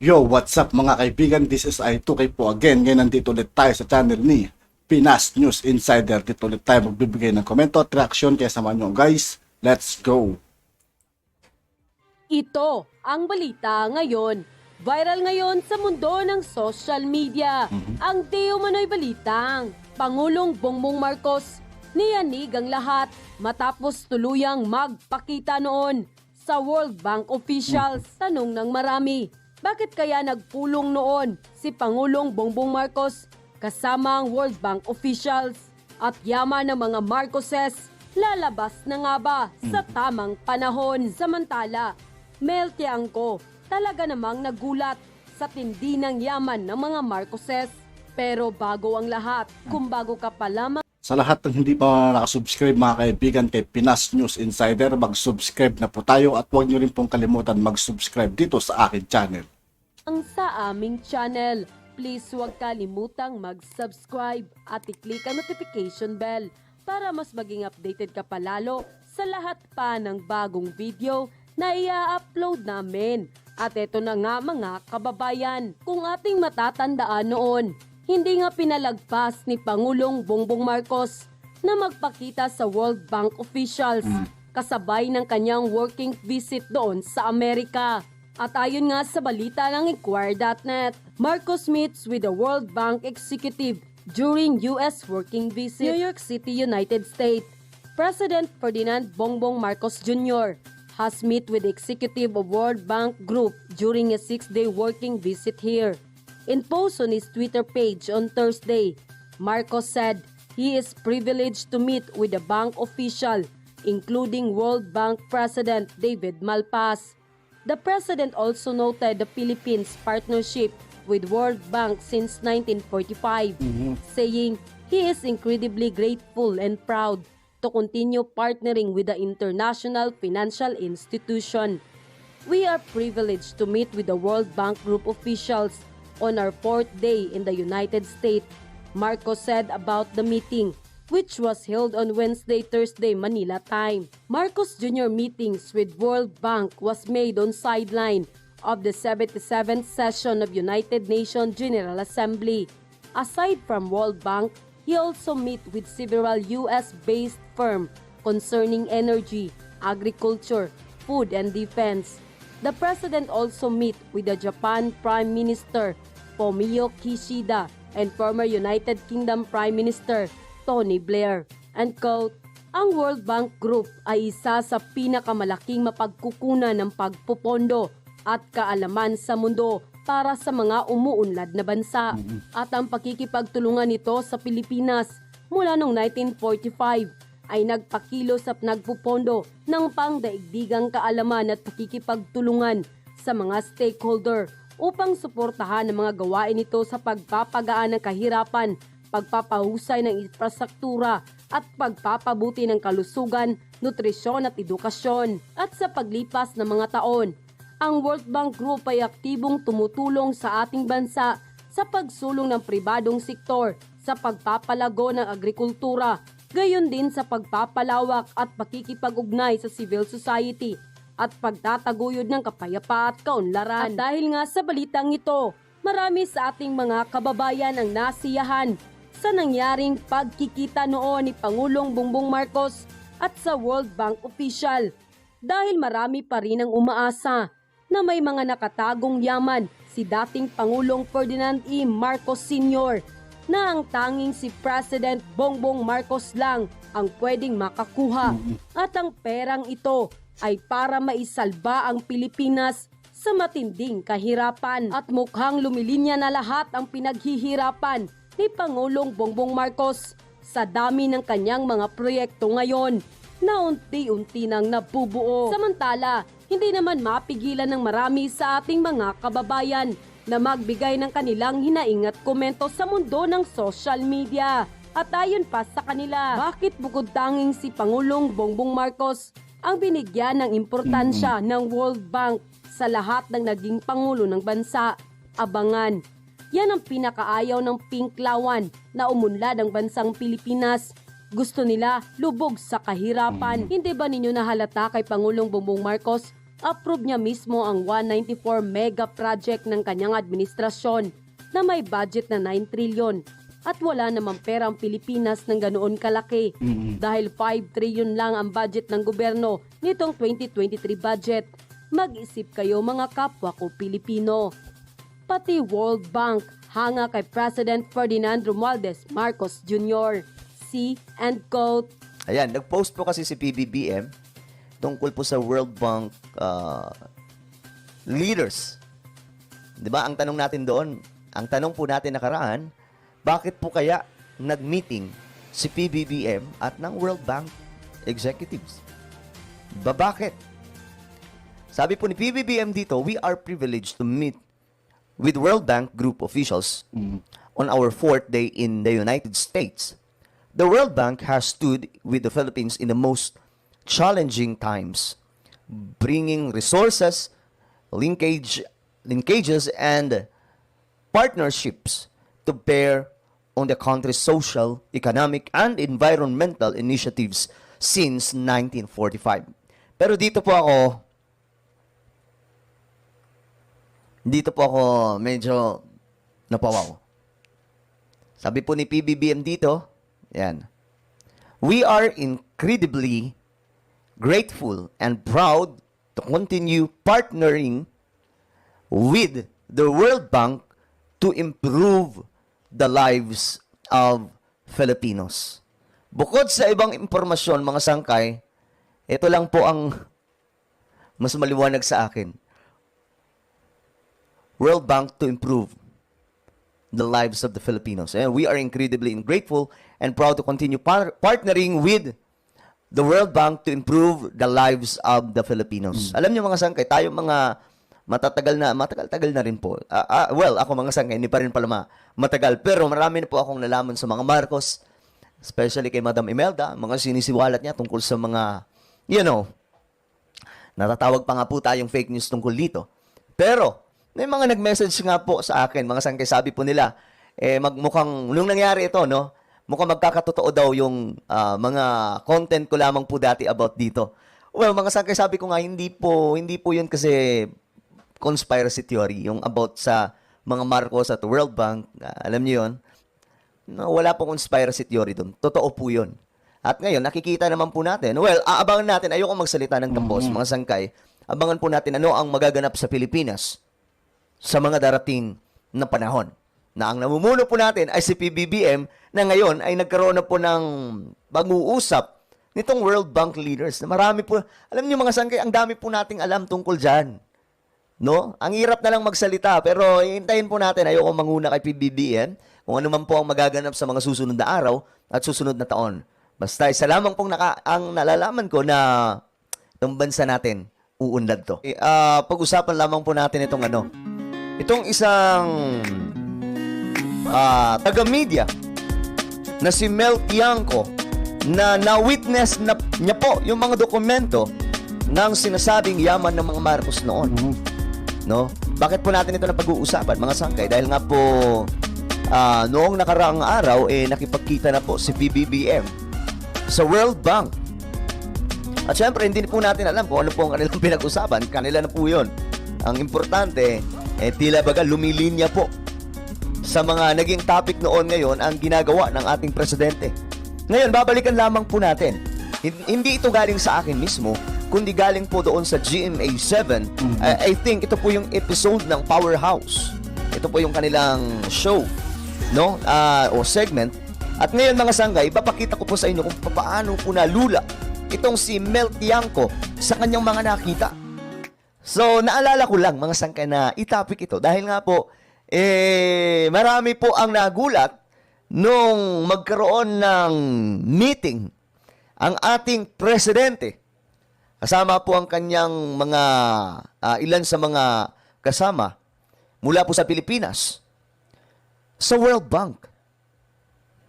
Yo, what's up mga kaibigan? This is I2K po again. Ngayon nandito ulit tayo sa channel ni Pinas News Insider. Dito ulit tayo magbibigay ng komento at reaksyon. Kaya samahan nyo guys, let's go! Ito ang balita ngayon. Viral ngayon sa mundo ng social media. Ang di umano'y balitang Pangulong Bongbong Marcos niyanig ang lahat matapos tuluyang magpakita noon sa World Bank officials. Tanong ng marami, bakit kaya nagpulong noon si Pangulong Bongbong Marcos kasama ang World Bank officials? At yaman ng mga Marcoses, lalabas na nga ba sa tamang panahon? Samantala, Mel Tiangco talaga namang nagulat sa tindi ng yaman ng mga Marcoses. Pero bago ang lahat, kung bago ka pa lamang Sa lahat ng hindi pa nakasubscribe mga kaibigan kay Pinas News Insider, mag-subscribe na po tayo at huwag nyo rin pong kalimutan mag-subscribe dito sa akin channel. sa aming channel, please huwag kalimutang mag-subscribe at i-click ang notification bell para mas maging updated ka palalo sa lahat pa ng bagong video na i-upload namin. At eto na nga mga kababayan, kung ating matatandaan noon, hindi nga pinalagpas ni Pangulong Bongbong Marcos na magpakita sa World Bank officials kasabay ng kanyang working visit doon sa Amerika. At ayon nga sa balita ng Inquirer.net, Marcos meets with the World Bank executive during U.S. working visit, New York City, United States. President Ferdinand Bongbong Marcos Jr. has met with the executive of World Bank Group during a 6-day working visit here. In post on his Twitter page on Thursday, Marcos said he is privileged to meet with a bank official, including World Bank President David Malpass. The president also noted the Philippines' partnership with World Bank since 1945, saying he is incredibly grateful and proud to continue partnering with the international financial institution. We are privileged to meet with the World Bank Group officials on our 4th day in the United States, Marcos said about the meeting, which was held on Thursday, Manila time. Marcos Jr. meetings with World Bank was made on sideline of the 77th session of United Nations General Assembly. Aside from World Bank, he also met with several U.S.-based firms concerning energy, agriculture, food, and defense. The president also met with the Japan Prime Minister Fumio Kishida and former United Kingdom Prime Minister Tony Blair. And quote, ang World Bank Group ay isa sa pinakamalaking mapagkukunan ng pagpupondo at kaalaman sa mundo para sa mga umuunlad na bansa. At ang pakikipagtulungan nito sa Pilipinas mula noong 1945 ay nagpakilos at nagpupondo ng pangdaigdigang kaalaman at pakikipagtulungan sa mga stakeholder upang suportahan ang mga gawain nito sa pagpapagaan ng kahirapan, pagpapahusay ng infrastruktura at pagpapabuti ng kalusugan, nutrisyon at edukasyon. At sa paglipas ng mga taon, ang World Bank Group ay aktibong tumutulong sa ating bansa sa pagsulong ng pribadong sektor sa pagpapalago ng agrikultura, gayon din sa pagpapalawak at pakikipag-ugnay sa civil society at pagtataguyod ng kapayapaan at kaunlaran. At dahil nga sa balitang ito, marami sa ating mga kababayan ang nasiyahan sa nangyaring pagkikita noon ni Pangulong Bongbong Marcos at sa World Bank official. Dahil marami pa rin ang umaasa na may mga nakatagong yaman si dating Pangulong Ferdinand E. Marcos Sr. na ang tanging si President Bongbong Marcos lang ang pwedeng makakuha. At ang perang ito ay para maisalba ang Pilipinas sa matinding kahirapan. At mukhang lumilinya na lahat ang pinaghihirapan ni Pangulong Bongbong Marcos sa dami ng kanyang mga proyekto ngayon na unti-unti nang nabubuo. Samantala, hindi naman mapigilan ng marami sa ating mga kababayan na magbigay ng kanilang hinaing at komento sa mundo ng social media. At ayon pa sa kanila, bakit bukod tanging si Pangulong Bongbong Marcos ang binigyan ng importansya ng World Bank sa lahat ng naging pangulo ng bansa? Abangan. Yan ang pinakaayaw ng Pinklawan na umunlad ang bansang Pilipinas. Gusto nila lubog sa kahirapan. Hindi ba ninyo nahalata kay Pangulong Bongbong Marcos approve niya mismo ang 194 mega project ng kanyang administrasyon na may budget na 9 trilyon at wala namang pera ang Pilipinas ng ganoon kalaki dahil 5 trilyon lang ang budget ng gobyerno nitong 2023 budget. Mag-isip kayo mga kapwa ko Pilipino. Pati World Bank hanga kay President Ferdinand Romualdez Marcos Jr. See and quote, Ayan, nag-post po kasi si PBBM tungkol po sa World Bank leaders. 'Di ba? Ang tanong natin doon, ang tanong po natin nakaraan, bakit po kaya nag-meeting si PBBM at ng World Bank executives? Bakit? Sabi po ni PBBM dito, we are privileged to meet with World Bank group officials on our 4th day in the United States. The World Bank has stood with the Philippines in the most challenging times, bringing resources, linkages, and partnerships to bear on the country's social, economic, and environmental initiatives since 1945. Pero dito po ako medyo napawaw. Sabi po ni PBBM dito, yan, we are incredibly grateful and proud to continue partnering with the World Bank to improve the lives of Filipinos. Bukod sa ibang impormasyon, mga sangkay, ito lang po ang mas maliwanag sa akin. World Bank to improve the lives of the Filipinos. And we are incredibly grateful and proud to continue partnering with the World Bank to improve the lives of the Filipinos. Alam niyo mga sangkay, tayo mga matagal-tagal na rin po. Well, ako mga sangkay, hindi pa rin pala matagal. Pero marami na po akong nalaman sa mga Marcos, especially kay Madam Imelda, mga sinisiwalat niya tungkol sa mga, natatawag pa nga po tayong fake news tungkol dito. Pero, may mga nag-message nga po sa akin, mga sangkay, sabi po nila, mukhang, nung nangyari ito, mukhang magkakatotoo daw yung mga content ko lamang po dati about dito. Well, mga sangkay, sabi ko nga, hindi po yun kasi conspiracy theory, yung about sa mga Marcos at World Bank, alam niyo yun, wala pong conspiracy theory doon. Totoo po yun. At ngayon, nakikita naman po natin, aabangan natin, ayoko magsalita ng tapos, mga sangkay, abangan po natin ano ang magaganap sa Pilipinas sa mga darating na panahon. Na ang namumuno po natin ay si PBBM na ngayon ay nagkaroon na po ng pag-uusap nitong World Bank leaders na marami po, alam niyo mga sangkay, ang dami po nating alam tungkol dyan. No? Ang hirap na lang magsalita, pero hintayin po natin, ayoko manguna kay PBBM kung ano man po ang magaganap sa mga susunod na araw at susunod na taon. Basta isa lamang pong ang nalalaman ko na itong bansa natin, uunlad to. Pag-usapan lamang po natin itong isang taga-media na si Mel Tiangco na na-witness niya po yung mga dokumento ng sinasabing yaman ng mga Marcos noon. No? Bakit po natin ito na pag-uusapan, mga sangkay? Dahil nga po noong nakaraang araw nakipagkita na po si PBBM sa World Bank. At syempre, hindi po natin alam kung ano po ang kanilang pinag-usapan. Kanila na po yun. Ang importante, tila baga lumilinya po sa mga naging topic noon ngayon ang ginagawa ng ating presidente. Ngayon, babalikan lamang po natin. Hindi ito galing sa akin mismo, kundi galing po doon sa GMA7. I think ito po yung episode ng Powerhouse. Ito po yung kanilang show, no? O segment. At ngayon mga sangay, papakita ko po sa inyo kung paano po nalula itong si Mel Tiangco sa kanyang mga nakita. So, naalala ko lang mga sangkay na itapik ito dahil nga po, marami po ang nagulat nung magkaroon ng meeting ang ating presidente. Kasama po ang kanyang mga, ilan sa mga kasama mula po sa Pilipinas sa World Bank.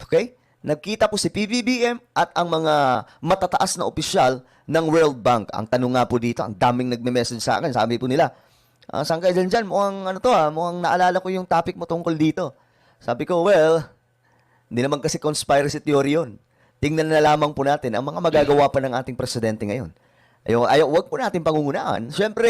Okay? Nagkita po si PBBM at ang mga matataas na opisyal ng World Bank. Ang tanong nga po dito, ang daming nagme-message sa akin. Sabi po nila, saan kayo dyan? Mukhang mukhang naalala ko yung topic mo tungkol dito. Sabi ko, hindi naman kasi conspiracy theory yun. Tingnan na lamang po natin ang mga magagawa pa ng ating presidente ngayon. Wag po natin pangungunahan. Siyempre,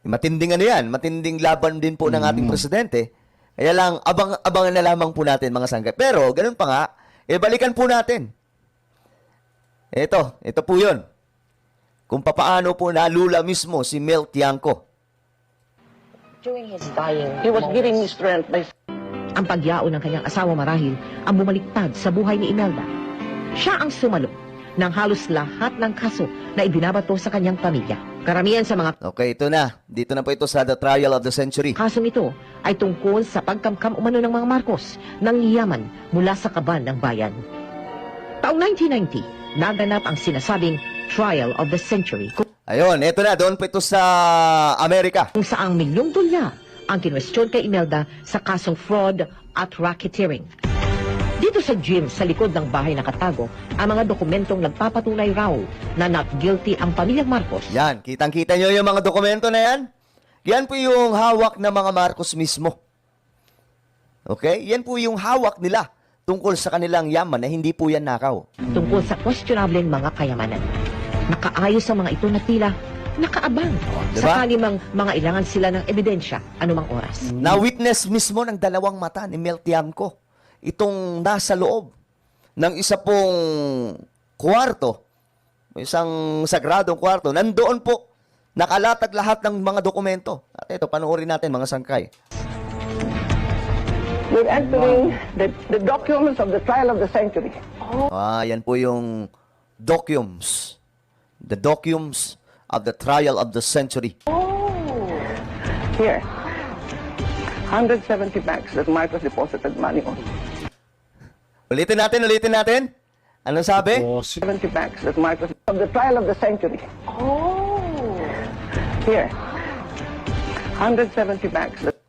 matinding ano yan, matinding laban din po ng ating presidente. Kaya lang, abangan na lamang po natin mga sangkay. Pero, ganun pa nga, balikan po natin. Ito po yun. Kung papaano po nalula mismo si Mel Tiangco. During his dying He was moments, giving me strength by ang pagyao ng kanyang asawa marahil ang bumaliktad sa buhay ni Imelda. Siya ang sumalo ng halos lahat ng kaso na ibinabato sa kanyang pamilya. Karamihan sa mga Okay, ito na. Dito na po ito sa The Trial of the Century. kasong ito ay tungkol sa pagkamkam umano ng mga Marcos ng yaman mula sa kaban ng bayan. Taong 1990, naganap ang sinasabing Trial of the Century Ayun, ito na. Doon po ito sa Amerika. kung saang milyong dolyar ang kinwestiyon kay Imelda sa kasong fraud at racketeering. Dito sa gym sa likod ng bahay nakatago ang mga dokumentong nagpapatunay raw na not guilty ang pamilyang Marcos. Yan, kitang-kita nyo yung mga dokumento na yan? Yan po yung hawak ng mga Marcos mismo. Okay? Yan po yung hawak nila tungkol sa kanilang yaman na hindi po yan nakaw. Tungkol sa questionableng mga kayamanan. Nakaayos ang mga ito na tila nakaabang diba? sakali mang mga ilangan sila ng ebidensya anumang oras. Na-witness mismo ng dalawang mata ni Mel Tiangco itong nasa loob ng isa pong kwarto, isang sagradong kwarto. Nandoon po, nakalatag lahat ng mga dokumento. At ito, panoorin natin mga sangkay. we're entering the documents of the trial of the century. Yan po yung documents. The documents of the trial of the century. Here, 170 banks that Marcos deposited money on. Ulitin natin. Anong sabi? O, 70 banks that Marcos of the trial of the century. Here, 170 banks that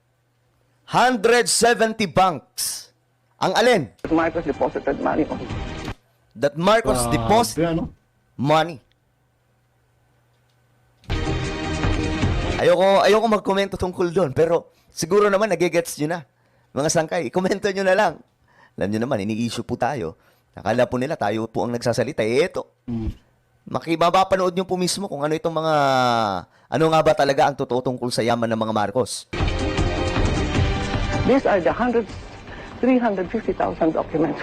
170 banks. Ang alin? Marcos deposited money on. That Marcos deposit ano? money. Ayoko magkomento tungkol doon, pero siguro naman nagigets nyo na. Mga sangkay, i-komento nyo na lang. Alam nyo naman, ini-issue po tayo. Akala po nila tayo po ang nagsasalita. Eto. Mapapanood nyo po mismo kung ano itong mga, ano nga ba talaga ang totoo tungkol sa yaman ng mga Marcos. These are the 350,000 documents.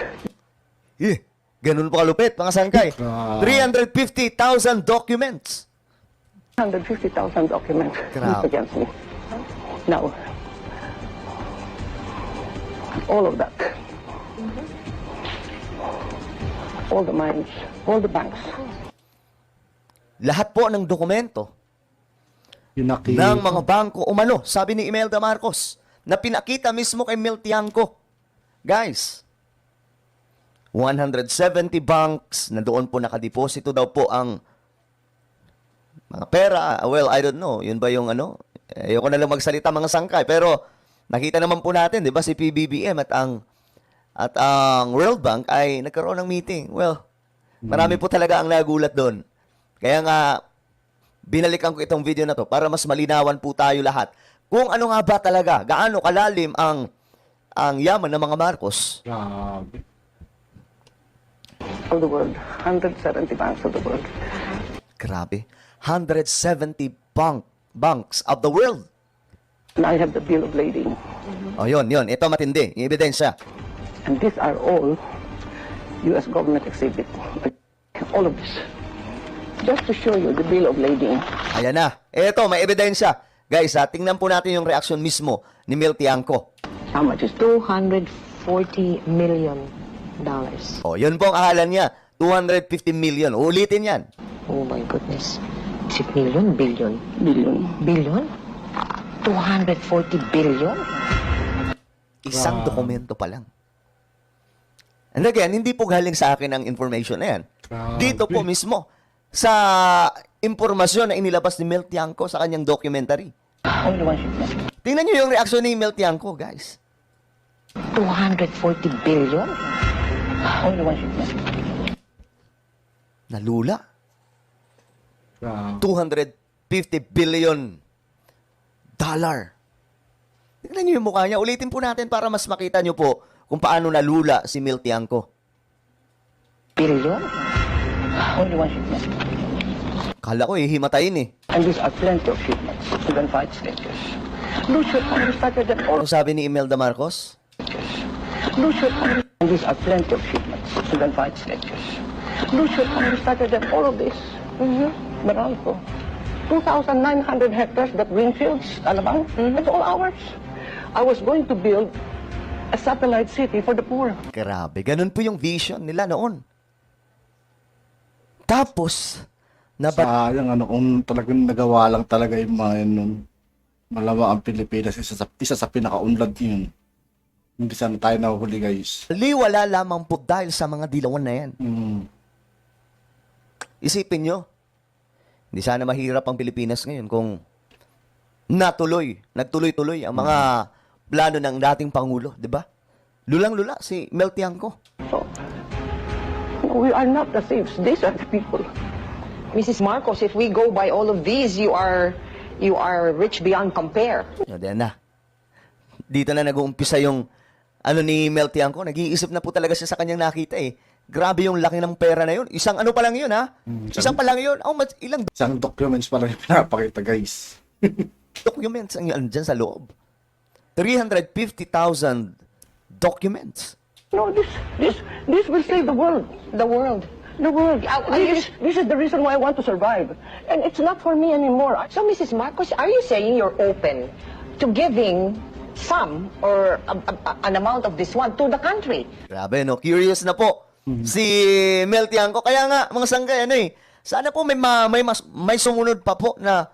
Ganun po kalupit, mga sangkay. Grabe. 350,000 documents. 150,000 documents Grabe. used against me. Now, all of that, all the mines, all the banks, Lahat po ng dokumento Yung ng mga bangko umano, sabi ni Imelda Marcos, na pinakita mismo kay Mel Tiangco. Guys, 170 banks na doon po nakadeposito daw po ang mga pera. Well, I don't know. Yun ba yung ano? Ayoko na lang magsalita mga sangkay. Pero nakita naman po natin, di ba, si PBBM at ang World Bank ay nagkaroon ng meeting. Well, marami po talaga ang nagulat doon. Kaya nga, binalikan ko itong video na to para mas malinawan po tayo lahat kung ano nga ba talaga, gaano kalalim ang yaman ng mga Marcos. Grabe. of the world, 170 banks of the world. Grabe. 170 banks of the world. And I have the bill of lading. O yun. Ito matindi. Yung ebidensya. And these are all U.S. government exhibit. All of this. Just to show you the bill of lading. Ayan na. Ito, may ebidensya. Guys, tingnan po natin yung reaksyon mismo ni Mel Tiangco. How much is $240 million. O, yun po ang ahalan niya. 250 million. Ulitin yan. Oh my goodness. Is it million? Billion? billion? Billion? 240 billion? Isang dokumento pa lang. And again, hindi po galing sa akin ang information na yan. Grabe. Dito po mismo sa impormasyon na inilabas ni Mel Tiangco sa kanyang documentary. Only one shipment. Tingnan niyo yung reaksyon ni Mel Tiangco, guys. 240 billion? Only one shipment. Nalula. Grabe. 250 billion dollar. Tingnan niyo yung mukha niya. Ulitin po natin para mas makita niyo po kung paano nalula si Mel Tiangco. Billion? Only one shipment. Kala ko himatayin eh. And these are plenty of shipments to the fight stages. Lucio Congress started them all. Ano sabi ni Imelda Marcos? Lucio Congress. And these are plenty of shipments to the fight stages. Lucio Congress started them all of this. Baralco. 2,900 hectares, that greenfields, Alabang, it's all ours. I was going to build a satellite city for the poor. Grabe, ganun po yung vision nila noon. Tapos, Sayang ano, kung talagang nagawa lang talaga yung mga yun nun. Malamang ang Pilipinas, isa sa pinakaunlad yun. Hindi sana tayo nahuli, guys. liwala lamang po dahil sa mga dilawan na yan. Isipin nyo, hindi sana mahirap ang Pilipinas ngayon kung nagtuloy-tuloy ang mga plano ng dating Pangulo, di ba? Lulang-lula si Mel Tiangco. So, we are not the thieves. These are the people. Mrs. Marcos, if we go by all of these, you are rich beyond compare. Yan na. Dito na nag-uumpisa yung ano ni Mel Tiangco. Nag-iisip na po talaga siya sa kanyang nakita eh. Grabe yung laki ng pera na yun. Isang ano pa lang yun ha? Isang pa lang yun. Oh, ilang Isang documents pa lang yung pinapakita, guys. documents ang yan dyan sa loob? 350,000 documents. No, this will save the world. The world. The world. This is the reason why I want to survive. And it's not for me anymore. So, Mrs. Marcos, are you saying you're open to giving some or an amount of this one to the country? Grabe, no? Curious na po si Mel Tiangco. Kaya nga, mga sanggay, ano eh, sana po may sumunod pa po na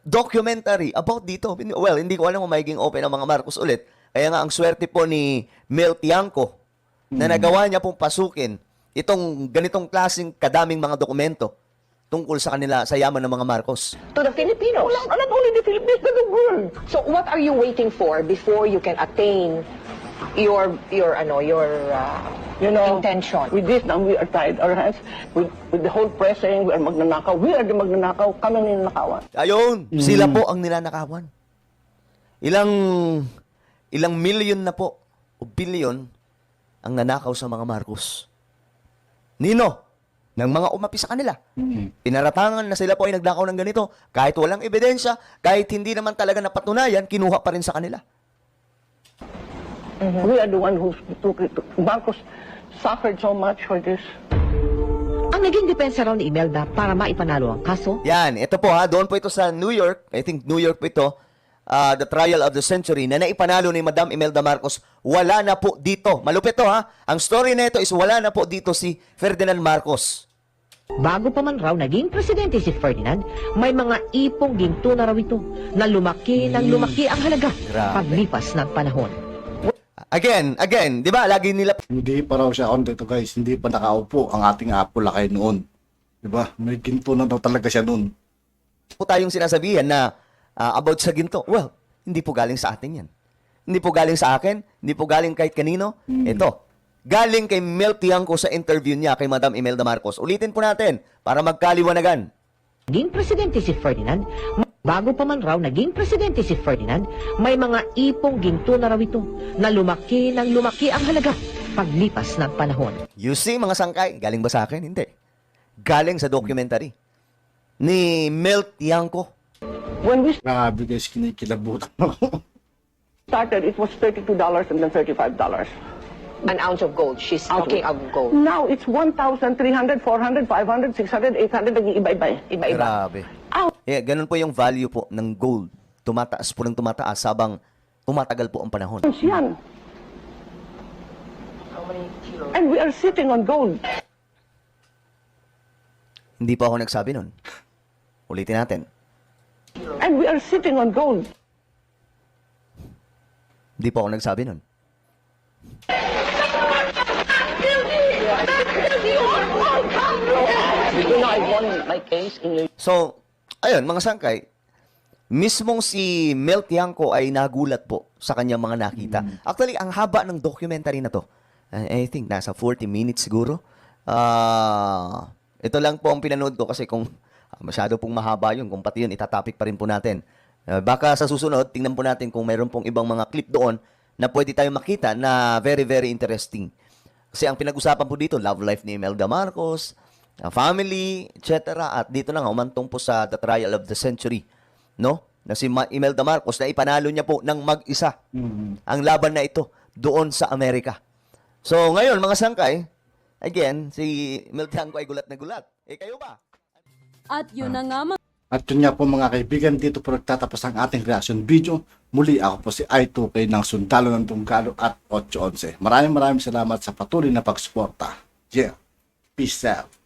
documentary about dito. Well, hindi ko alam kung magiging open ang mga Marcos ulit. Kaya nga, ang swerte po ni Mel Tiangco na nagawa niya pong pasukin itong ganitong klaseng kadaming mga dokumento tungkol sa kanila, sa yaman ng mga Marcos. To the Filipinos? Not only the Philippines, but the world. So, what are you waiting for before you can attain your intention? With this now we are tied our hands with the whole press saying we are magnanakaw. We are the magnanakaw. Kami ang ninanakawan. Ayun, sila po ang nilanakawan. Ilang milyon na po, o bilyon, ang nanakaw sa mga Marcos. Nino? Ng mga umapi sa kanila. Pinaratangan na sila po ay nagnakaw ng ganito. Kahit walang ebidensya, kahit hindi naman talaga napatunayan, kinuha pa rin sa kanila. We are the one who took it. Marcos suffered so much for this. Ang naging depensa raw ni Imelda para maipanalo ang kaso, Yan, ito po ha, doon po ito sa New York. I think New York po ito. The trial of the century na naipanalo ni Madam Imelda Marcos, wala na po dito. Malupit to ha. Ang story na ito is wala na po dito si Ferdinand Marcos. bago pa man raw naging presidente si Ferdinand, may mga ipong ginto na raw ito na lumaki ng lumaki ang halaga Grabe. paglipas ng panahon. Again, di ba? Lagi nila Hindi pa raw siya on dito, guys. Hindi pa nakaupo ang ating Apo Lakay noon. Diba? May ginto na daw talaga siya noon. po tayong sinasabihan na about sa ginto. Well, hindi po galing sa atin yan. Hindi po galing sa akin. Hindi po galing kahit kanino. Ito. Galing kay Mel Tiangco sa interview niya kay Madam Imelda Marcos. Ulitin po natin para magkaliwanagan. Naging presidente si Ferdinand, bago pa man raw naging presidente si Ferdinand, may mga ipong ginto na raw ito na lumaki ng lumaki ang halaga paglipas ng panahon. You see, mga sangkay, galing ba sa akin? Hindi. Galing sa documentary ni Mel Tiangco. When we Grabe, guys, kinikilabutan ako. started, it was $32 and then $35. An ounce of gold. She's Ounce talking of- of gold. Now it's 1,300, 400, 500, 600, 800, naging iba-iba. Iba-iba. Grabe. Ganun po yung value po ng gold. Tumataas po ng tumataas habang tumatagal po ang panahon. Yan. And we are sitting on gold. Hindi pa ako nagsabi nun. Ulitin natin. And we are sitting on gold. Hindi pa ako nagsabi nun. You know, I won my case in New So, ayun, mga sangkay, mismong si Mel Tiangco ay nagulat po sa kanyang mga nakita. Actually, ang haba ng documentary na to, I think nasa 40 minutes siguro. Ito lang po ang pinanood ko kasi kung masyado pong mahaba yun, kung pati yun, itatopic pa rin po natin. Baka sa susunod, tingnan po natin kung mayroon pong ibang mga clip doon na pwede tayong makita na very, very interesting. Kasi ang pinag-usapan po dito, love life ni Imelda Marcos, family, etc. At dito na nga, umantong po sa the trial of the century, no? Na si Imelda Marcos na ipanalo niya po ng mag-isa ang laban na ito doon sa Amerika. So ngayon, mga sangkay, again, si Imelda Tiangco ay gulat na gulat. Kayo ba? At yun na nga mga At yun nga po mga kaibigan, dito po nagtatapos ang ating reaction video. Muli ako po si I2K ng Sundalo ng Tunggalo at 811. Maraming salamat sa patuloy na pagsuporta. Yeah. Peace out.